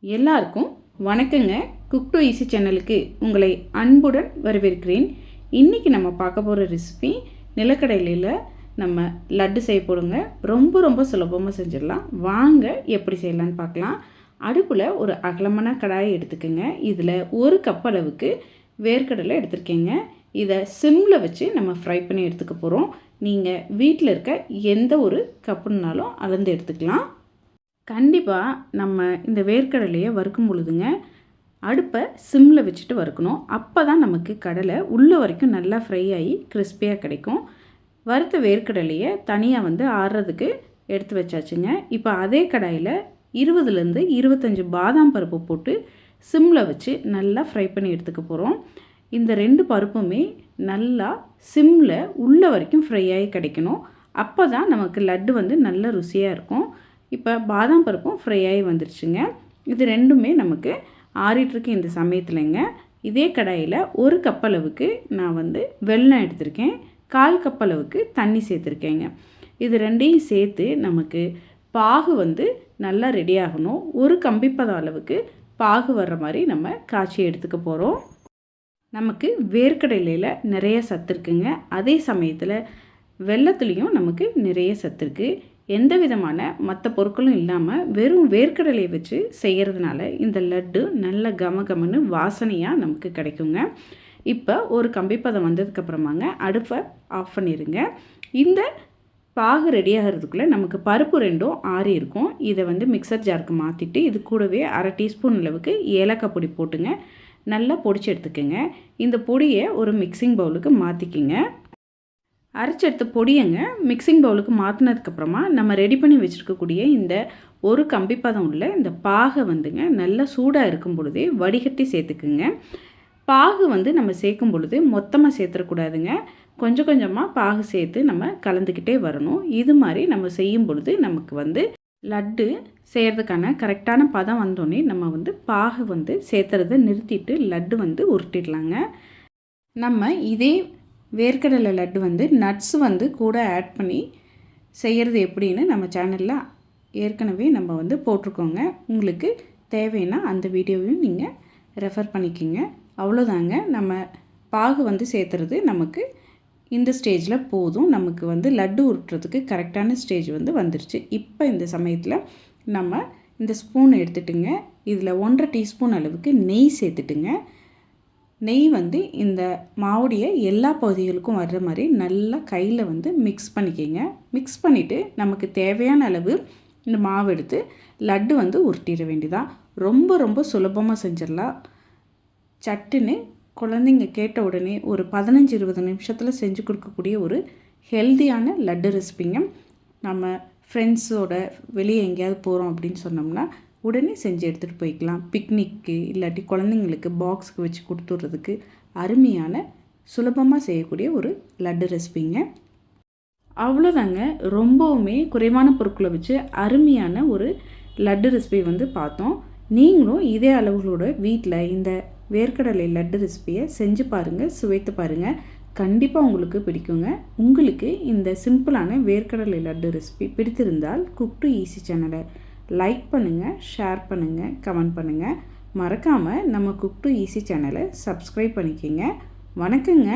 எல்லாருக்கும் வணக்கங்க. Cook to easy சேனலுக்கு உங்களை அன்புடன் வரவேற்கிறேன். இன்றைக்கி நம்ம பார்க்க போகிற ரெசிபி நிலக்கடலையில் நம்ம லட்டு செய்ய போடுங்க. ரொம்ப ரொம்ப சுலபமாக செஞ்சிடலாம். வாங்க எப்படி செய்யலான்னு பார்க்கலாம். அடுப்பில் ஒரு அகலமான கடாயை எடுத்துக்கோங்க. இதில் 1 கப் அளவுக்கு வேர்க்கடலை எடுத்துருக்கேங்க. இதை சிம்மில் வச்சு நம்ம ஃப்ரை பண்ணி எடுத்துக்க போகிறோம். நீங்கள் வீட்டில் இருக்க எந்த ஒரு கப்புனாலும் அளந்து எடுத்துக்கலாம். கண்டிப்பாக நம்ம இந்த வேர்க்கடலையை வறுக்கும் பொழுதுங்க அடுப்பை சிம்மில் வச்சுட்டு வறுக்கணும். அப்போ தான் நமக்கு கடலை உள்ளே வரைக்கும் நல்லா ஃப்ரை ஆகி கிறிஸ்பியாக கிடைக்கும். வறுத்த வேர்க்கடலையை தனியாக ஆறுறதுக்கு எடுத்து வச்சாச்சுங்க. இப்போ அதே கடாயில் 20லேருந்து 25 பாதாம் பருப்பு போட்டு சிம்மில் வச்சு நல்லா ஃப்ரை பண்ணி எடுத்துக்க போகிறோம். இந்த 2 பருப்புமே நல்லா சிம்மில் உள்ளே வரைக்கும் ஃப்ரை ஆகி கிடைக்கணும். அப்போ தான் நமக்கு லட்டு நல்ல ருசியாக இருக்கும். இப்போ பாதாம் பருப்பும் ஃப்ரை ஆகி வந்துருச்சுங்க. இது ரெண்டுமே நமக்கு ஆறிட்டுருக்கு. இந்த சமயத்துலங்க இதே கடாயில் 1 கப் அளவுக்கு நான் வெல்லம் எடுத்திருக்கேன். 1/4 கப் அளவுக்கு தண்ணி சேர்த்துருக்கேங்க. இது ரெண்டையும் சேர்த்து நமக்கு பாகு நல்லா ரெடி ஆகணும். 1 கம்பிப்பதம் அளவுக்கு பாகு வர்ற மாதிரி நம்ம காய்ச்சி எடுத்துக்க போகிறோம். நமக்கு வேர்க்கடலையில் நிறைய சத்து இருக்குங்க. அதே சமயத்தில் வெல்லத்துலேயும் நமக்கு நிறைய சத்து இருக்குது. எந்த விதமான மற்ற பொருட்களும் இல்லாமல் வெறும் வேர்க்கடலையை வச்சு செய்கிறதுனால இந்த லட்டு நல்ல கமகமன்னு வாசனையாக நமக்கு கிடைக்குங்க. இப்போ ஒரு கம்பிப்பதம் வந்ததுக்கப்புறமாங்க அடுப்பை ஆஃப் பண்ணிடுங்க. இந்த பாகு ரெடி ஆகிறதுக்குள்ளே நமக்கு பருப்பு 2ம் ஆறி இருக்கும். இதை மிக்சர் ஜாருக்கு மாற்றிட்டு இது கூடவே 1/2 டீஸ்பூன் அளவுக்கு ஏலக்காய் பொடி போட்டுங்க நல்லா பொடிச்சு எடுத்துக்கோங்க. இந்த பொடியை ஒரு மிக்சிங் பவுலுக்கு மாற்றிக்கிங்க. அரைச்செடுத்த பொடியங்க மிக்சிங் பவுலுக்கு மாற்றினதுக்கப்புறமா நம்ம ரெடி பண்ணி வச்சுருக்கக்கூடிய இந்த ஒரு கம்பிப்பதம் உள்ள இந்த பாகை நல்லா சூடாக இருக்கும் பொழுதே வடிகட்டி சேர்த்துக்குங்க. பாகு நம்ம சேர்க்கும் பொழுது மொத்தமாக சேர்த்துடக்கூடாதுங்க. கொஞ்சம் கொஞ்சமாக பாகு சேர்த்து நம்ம கலந்துக்கிட்டே வரணும். இது மாதிரி நம்ம செய்யும் பொழுது நமக்கு லட்டு செய்கிறதுக்கான கரெக்டான பதம் வந்தோடனே நம்ம பாகு சேர்த்துறதை நிறுத்திட்டு லட்டு உருட்டிடலாங்க. நம்ம இதே வேர்க்கடலை லட்டு நட்ஸ் கூட ஆட் பண்ணி செய்கிறது எப்படின்னு நம்ம சேனலில் ஏற்கனவே நம்ம போட்டிருக்கோங்க. உங்களுக்கு தேவைன்னா அந்த வீடியோவையும் நீங்கள் ரெஃபர் பண்ணிக்கிங்க. அவ்வளோதாங்க. நம்ம பாகு சேர்த்துறது நமக்கு இந்த ஸ்டேஜில் போதும். நமக்கு லட்டு உருட்டுறதுக்கு கரெக்டான ஸ்டேஜ் வந்துருச்சு. இப்போ இந்த சமயத்தில் நம்ம இந்த ஸ்பூன் எடுத்துட்டுங்க. இதில் 1/2 டீஸ்பூன் அளவுக்கு நெய் சேர்த்துட்டுங்க. நெய் இந்த மாவுடைய எல்லா பகுதிகளுக்கும் வர்ற மாதிரி நல்லா கையில் மிக்ஸ் பண்ணிக்கோங்க. மிக்ஸ் பண்ணிவிட்டு நமக்கு தேவையான அளவு இந்த மாவு எடுத்து லட்டு உருட்டிட வேண்டியதான். ரொம்ப ரொம்ப சுலபமாக செஞ்சிடலாம். சட்டுன்னு குழந்தைங்க கேட்ட உடனே ஒரு 15-20 நிமிஷத்தில் செஞ்சு கொடுக்கக்கூடிய ஒரு ஹெல்த்தியான லட்டு ரெசிபிங்க. நம்ம ஃப்ரெண்ட்ஸோட வெளியே எங்கேயாவது போகிறோம் அப்படின்னு சொன்னோம்னா உடனே செஞ்சு எடுத்துகிட்டு போய்க்கலாம். பிக்னிக்கு இல்லாட்டி குழந்தைங்களுக்கு பாக்ஸுக்கு வச்சு கொடுத்துட்றதுக்கு அருமையான சுலபமாக செய்யக்கூடிய ஒரு லட்டு ரெசிபிங்க. அவ்வளோதாங்க. ரொம்பவுமே குறைவான பொருட்களை வச்சு அருமையான ஒரு லட்டு ரெசிபி பார்த்தோம். நீங்களும் இதே அளவுகளோட வீட்டில் இந்த வேர்க்கடலை லட்டு ரெசிபியை செஞ்சு பாருங்கள், சுவைத்து பாருங்கள். கண்டிப்பாக உங்களுக்கு பிடிக்குங்க. உங்களுக்கு இந்த சிம்பிளான வேர்க்கடலை லட்டு ரெசிபி பிடித்திருந்தால் குக் டு ஈஸி சேனலை லைக் பண்ணுங்கள், ஷேர் பண்ணுங்கள், கமெண்ட் பண்ணுங்கள். மறக்காமல் நம்ம குக் டு ஈஸி சேனலை சப்ஸ்கிரைப் பண்ணிக்கோங்க. வணக்கங்க.